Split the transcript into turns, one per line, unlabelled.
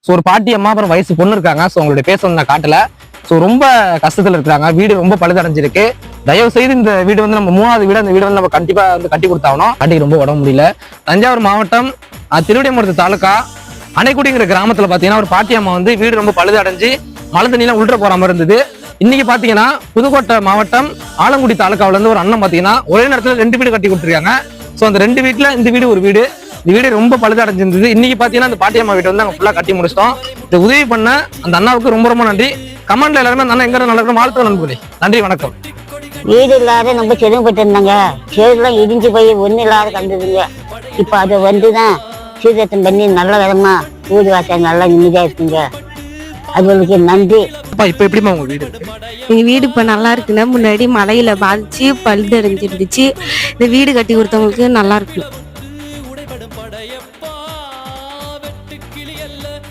So ஒரு பாட்டி அம்மா அப்புறம் வயசு பொண்ணு இருக்காங்க. ஸோ அவங்களுடைய பேச வந்து நான் காட்டல. ஸோ ரொம்ப கஷ்டத்துல இருக்கிறாங்க. வீடு ரொம்ப பழுதடைஞ்சிருக்கு. தயவு செய்து இந்த வீடு வந்து நம்ம 3வது வீடு, அந்த வீடு வந்து நம்ம கண்டிப்பா வந்து கட்டி கொடுத்தாகணும். பாட்டிக்கு ரொம்ப உடம்பு முடியல. தஞ்சாவூர் மாவட்டம் திருவிடைமருது தாலுக்கா அணைக்குடிங்கிற கிராமத்துல பாத்தீங்கன்னா ஒரு பாட்டி அம்மா வந்து வீடு ரொம்ப பழுதடைஞ்சு மழை தண்ணியெல்லாம் உள்ள போற மாதிரி இருந்தது. இன்னைக்கு பாத்தீங்கன்னா புதுக்கோட்டை மாவட்டம் ஆலங்குடி தாலுக்காவில இருந்து ஒரு அண்ணன் பாத்தீங்கன்னா ஒரே நேரத்துல 2 வீடு கட்டி கொடுத்துருக்காங்க. ஸோ அந்த 2 வீட்டுல இந்த வீடு ஒரு வீடு. இந்த வீடு ரொம்ப பழுதடைஞ்சிருந்தது. இன்னைக்கு பாத்தீங்கன்னா அந்த பாட்டி அம்மா வீட்டை வந்து நாங்க ஃபுல்லா கட்டி முடிச்சிட்டோம். இந்த உதவி பண்ண அந்த அண்ணாவுக்கு ரொம்ப ரொம்ப நன்றி. கமெண்ட்ல எல்லாருமே அந்த அண்ணா எங்க நடக்கிற வாழ்த்து நண்பர்களே. நன்றி, வணக்கம்.
வீடு இல்லாத ரொம்ப சிரமப்பட்டு இருந்தாங்க. சேருலாம் இடிஞ்சு போய் ஒன்றும் இல்லாத கண்டுதுங்க. இப்போ அதை வந்துதான் சீர்திருத்தம் பண்ணி நல்ல விதமா வீடு வாசல் நல்லா நிம்மதியா இருக்குங்க. அதுகளுக்கு நன்றி.
அப்பா இப்ப எப்படிமா உங்க வீடு இருக்கு?
எங்க வீடு இப்ப நல்லா இருக்குன்னா, முன்னாடி மழையில பாதிச்சு பழுதடைஞ்சிருந்துச்சு. இந்த வீடு கட்டி கொடுத்தவங்களுக்கு நல்லா இருக்கு.